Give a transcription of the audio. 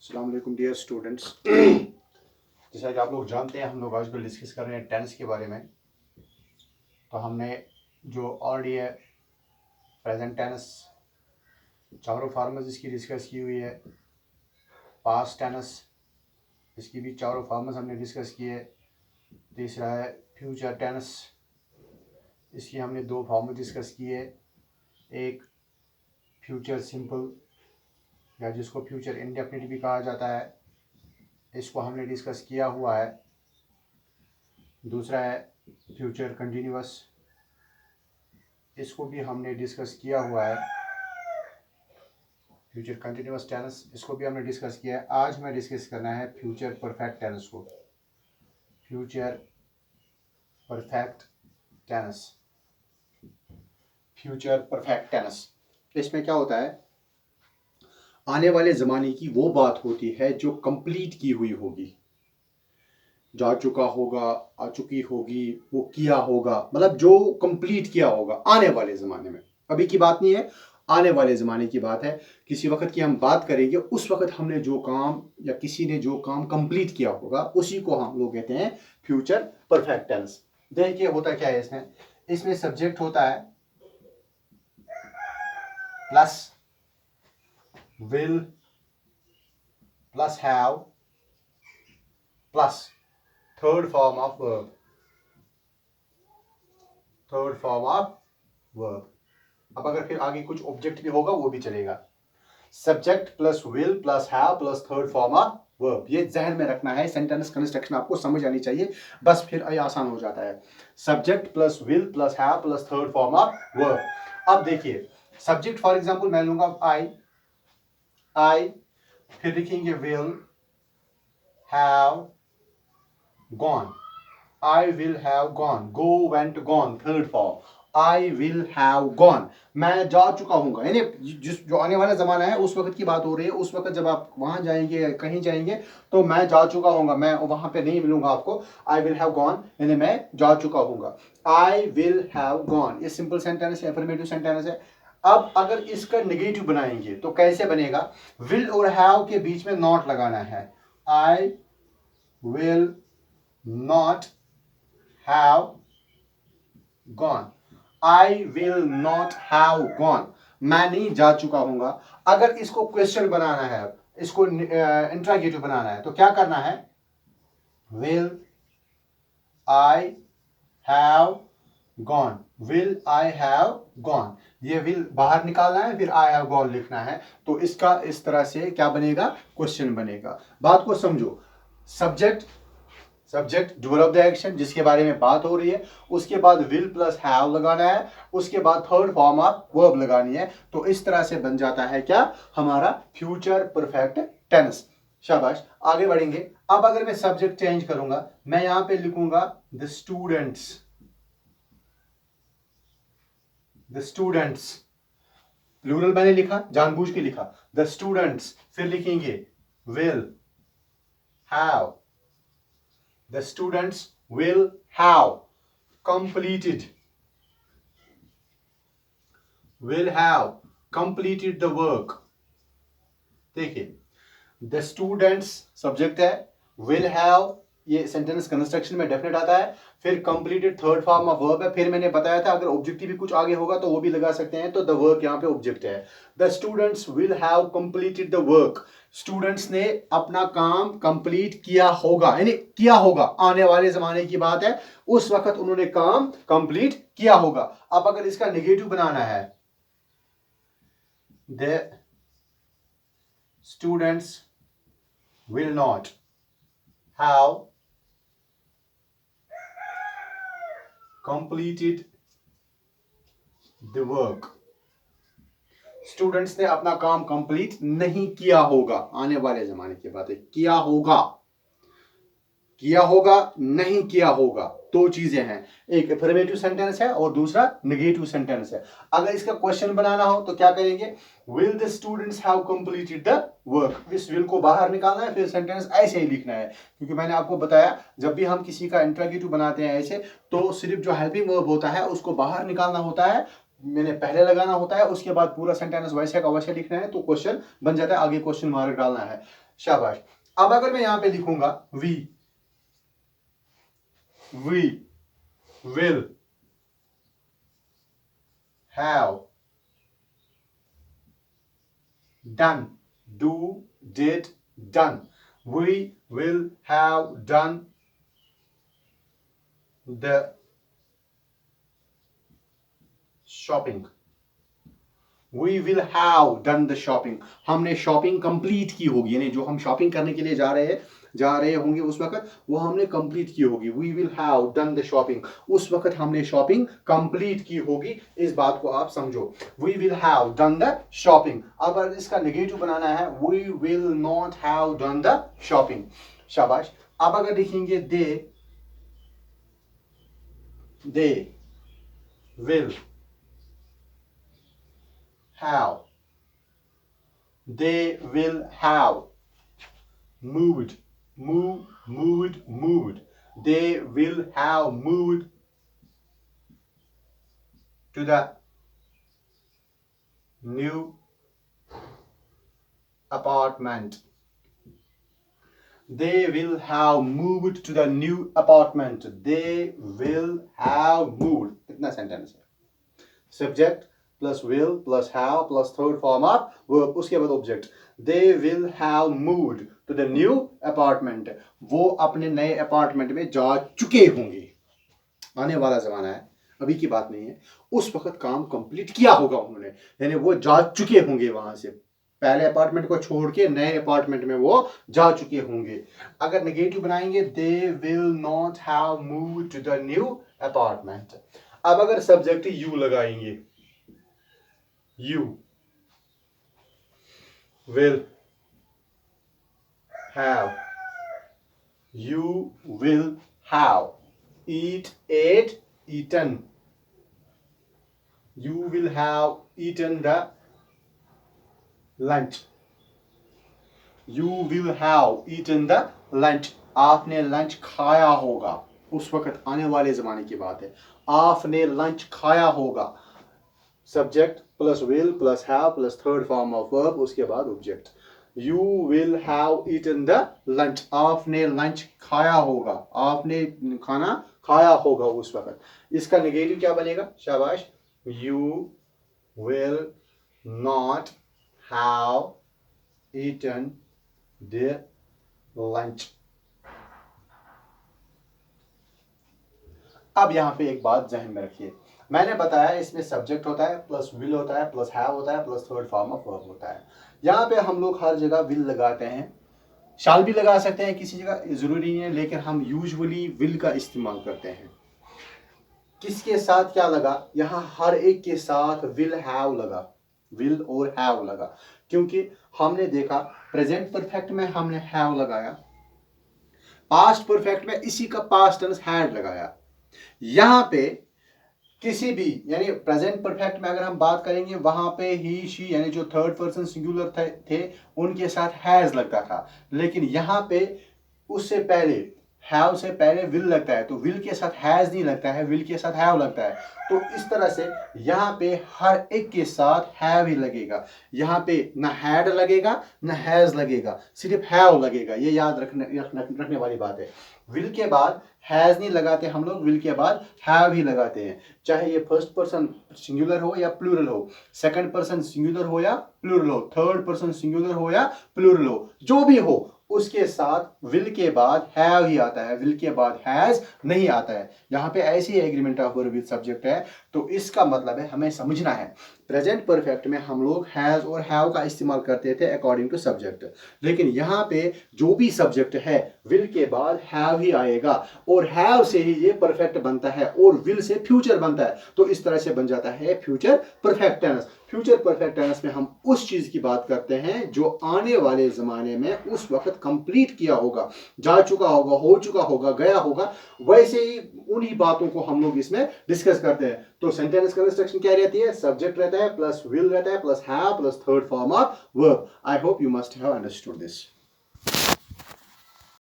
अस्सलाम वालेकुम dear students. जैसा कि आप लोग जानते हैं, हम लोग आजकल डिस्कस कर रहे हैं टेंस के बारे में। तो हमने जो ऑलरेडी है प्रेजेंट टेंस, चारों फार्मर्स इसकी डिस्कस की हुई है। पास्ट टेंस, इसकी भी चारों फार्मर्स हमने डिस्कस किए। तीसरा है फ्यूचर टेंस, इसकी हमने दो फार्मर डिस्कस किए। एक फ्यूचर सिंपल या जिसको फ्यूचर इंडेफिनिट भी कहा जाता है, इसको हमने डिस्कस किया हुआ है। दूसरा है फ्यूचर कंटिन्यूअस, इसको भी हमने डिस्कस किया हुआ है। फ्यूचर कंटिन्यूअस टेंस, इसको भी हमने डिस्कस किया है। आज मैं डिस्कस करना है फ्यूचर परफेक्ट टेंस को। Future perfect tense, future perfect tense, इसमें क्या होता है, आने वाले ज़माने की वो बात होती है जो कंप्लीट की हुई होगी, जा चुका होगा, आ चुकी होगी, वो किया होगा, मतलब जो कंप्लीट किया होगा आने वाले ज़माने में। अभी की बात नहीं है, आने वाले ज़माने की बात है। किसी वक्त की हम बात करेंगे, उस वक्त हमने जो काम या किसी ने जो काम कंप्लीट किया होगा उसी को हम लोग कहते हैं फ्यूचर परफेक्ट टेंस। देखिए होता क्या है, इसमें सब्जेक्ट होता है plus will plus have plus third form of verb, third form of verb. अब अगर फिर आगे कुछ ऑब्जेक्ट भी होगा वो भी चलेगा। Subject plus will plus have plus third form of verb, ये जहन में रखना है। सेंटेंस कंस्ट्रक्शन आपको समझ आनी चाहिए, बस फिर ये आसान हो जाता है। Subject plus will plus have plus third form of verb. अब देखिए सब्जेक्ट फॉर एग्जांपल मैं लूंगा आई, फिर लिखेंगे will have gone, I will have gone, go went gone, third form I will have gone, मैं जा चुका हूँ। यानी जिस जो आने वाला जमाना है उस वक्त की बात हो रही है। उस वक्त जब आप वहां जाएंगे, कहीं जाएंगे, तो मैं जा चुका हूँ, मैं वहां पे नहीं मिलूंगा आपको। आई विल हैव गॉन यानी मैं जा चुका हूँ। आई विल हैव गॉन, ये सिंपल सेंटेंस है, अफर्मेटिव सेंटेंस है। अब अगर इसका नेगेटिव बनाएंगे तो कैसे बनेगा, विल और हैव के बीच में नॉट लगाना है। I will not have gone, I will not have gone, मैं नहीं जा चुका हूंगा। अगर इसको क्वेश्चन बनाना है, इसको इंट्रोगेटिव बनाना है, तो क्या करना है, will I have gone, will I have gone, ये विल बाहर निकालना है, फिर आई हैव गॉन लिखना है। तो इसका इस तरह से क्या बनेगा, क्वेश्चन बनेगा। बात को समझो, subject doer of the action जिसके बारे में बात हो रही है, उसके बाद विल प्लस हैव लगाना है, उसके बाद थर्ड फॉर्म ऑफ वर्ब लगानी है। तो इस तरह से बन जाता है क्या, हमारा फ्यूचर परफेक्ट टेंस। शाबाश, आगे बढ़ेंगे। अब अगर मैं सब्जेक्ट चेंज करूंगा, मैं यहां पे लिखूंगा the students, the students, plural मैंने लिखा, जानबूझ के लिखा, द स्टूडेंट्स, फिर लिखेंगे will have, the students will have completed, will have completed the work। देखिए the students सब्जेक्ट है, will have ये सेंटेंस कंस्ट्रक्शन में डेफिनेट आता है, फिर completed third form of verb है। फिर मैंने बताया था अगर ऑब्जेक्टिव भी कुछ आगे होगा तो वो भी लगा सकते हैं, तो द वर्क यहाँ पे ऑब्जेक्ट है। The students will have completed the work, students ने अपना काम कंप्लीट किया होगा, यानी किया होगा, आने वाले जमाने की बात है, उस वक्त उन्होंने काम कंप्लीट किया होगा। अब अगर इसका नेगेटिव बनाना है, the students will not have completed the work, students ने अपना काम कंप्लीट नहीं किया होगा, आने वाले जमाने की बात है, किया होगा, किया होगा, नहीं किया होगा, दो चीजें हैं, एक अफर्मेटिव सेंटेंस है और दूसरा नेगेटिव सेंटेंस है। अगर इसका क्वेश्चन बनाना हो तो क्या करेंगे, will the students have completed the work, इस विल को बाहर निकालना है, फिर सेंटेंस ऐसे ही लिखना है। क्योंकि मैंने आपको बताया जब भी हम किसी का इंट्रोगेटिव बनाते हैं ऐसे, तो सिर्फ जो हेल्पिंग वर्ब होता है उसको बाहर निकालना होता है, मैंने पहले लगाना होता है, उसके बाद पूरा सेंटेंस वैसे का वैसे लिखना है, तो क्वेश्चन बन जाता है, आगे क्वेश्चन मार्क डालना है। शाबाश। अब अगर मैं यहां पे लिखूंगा we will have done, do, did, done, we will have done the shopping, we will have done the shopping, हमने शॉपिंग कंप्लीट की होगी, यानी जो हम शॉपिंग करने के लिए जा रहे होंगे उस वक्त वो हमने कंप्लीट की होगी। We will have done the shopping, उस वक्त हमने शॉपिंग कंप्लीट की होगी। इस बात को आप समझो, we will have done the shopping. अगर इसका नेगेटिव बनाना है, we will not have done the shopping. शाबाश। अब अगर देखेंगे they will have, they will have moved, moved, they will have moved to the new apartment, they will have moved to the new apartment, they will have moved। इतना sentence है, subject plus will plus have plus third form of verb, उसके बाद object. They will have moved to the new apartment, वो अपने नए apartment में जा चुके होंगे। आने वाला जमाना है, अभी की बात नहीं है। उस वक्त काम कंप्लीट किया होगा उन्होंने, यानी वो जा चुके होंगे वहां से, पहले अपार्टमेंट को छोड़ के नए अपार्टमेंट में वो जा चुके होंगे। अगर नेगेटिव बनाएंगे, they will not have moved to the new apartment. अब अगर सब्जेक्ट यू लगाएंगे, you will have, you will have, eat, ate, eaten, you will have eaten the lunch, you will have eaten the lunch, आपने lunch खाया होगा। उस वक्त आने वाले जमाने की बात है, आपने लंच खाया होगा। Subject plus will plus have plus third form of verb, उसके बाद object. You will have eaten the lunch, आपने लंच खाया होगा, आपने खाना खाया होगा उस वक्त। इसका नेगेटिव क्या बनेगा? शाबाश। You will not have eaten the lunch. अब यहां पे एक बात जहन में रखिए, मैंने बताया इसमें सब्जेक्ट होता है प्लस विल होता है प्लस हैव होता है plus third form of verb होता है। यहाँ पे हम लोग हर जगह विल लगाते हैं, शाल भी लगा सकते हैं किसी जगह, जरूरी नहीं है, लेकिन हम यूजुअली विल का इस्तेमाल करते हैं। किसके साथ क्या लगा? यहाँ हर एक के साथ विल हैव लगा, विल और हैव लगा, क्योंकि हमने देखा प्रेजेंट परफेक्ट में हमने हैव लगाया, पास्ट परफेक्ट में इसी का पास्ट टेंस हैड लगाया। यहाँ पे किसी भी यानी प्रेजेंट परफेक्ट में अगर हम बात करेंगे, वहां पे ही शी यानी जो थर्ड पर्सन सिंगुलर थे उनके साथ हैज लगता था, लेकिन यहाँ पे उससे पहले हैव से पहले विल लगता है, तो विल के साथ हैज नहीं लगता है, विल के साथ हैव लगता है। तो इस तरह से यहाँ पे हर एक के साथ हैव ही लगेगा, यहाँ पे ना हैड लगेगा ना हैज लगेगा, सिर्फ हैव लगेगा। ये याद रखने वाली बात है। विल के बाद हैज नहीं लगाते हम लोग, विल के बाद हैव ही लगाते हैं, चाहे ये फर्स्ट पर्सन सिंगुलर हो या प्लूरल हो, सेकंड पर्सन सिंगुलर हो या प्लूरल हो, थर्ड पर्सन सिंगुलर हो या प्लूरल हो, जो भी हो उसके साथ विल के बाद हैव ही आता है, विल के बाद हैज नहीं आता है। यहाँ पे ऐसी agreement of verb with subject है, तो इसका मतलब है हमें समझना है प्रेजेंट परफेक्ट में हम लोग हैज और हैव का इस्तेमाल करते थे अकॉर्डिंग टू सब्जेक्ट, लेकिन यहाँ पे जो भी सब्जेक्ट है विल के बाद हैव ही आएगा, और हैव से ही ये परफेक्ट बनता है और विल से फ्यूचर बनता है, तो इस तरह से बन जाता है future perfect tense. Future perfect tense में हम उस चीज की बात करते हैं जो आने वाले जमाने में उस वक्त कंप्लीट किया होगा, जा चुका होगा, हो चुका होगा, गया होगा, वैसे ही उन्हीं बातों को हम लोग इसमें डिस्कस करते हैं। तो सेंटेंस कंस्ट्रक्शन क्या रहती है? सब्जेक्ट रहता है प्लस विल रहता है plus have plus third form of verb. I hope you must have understood this.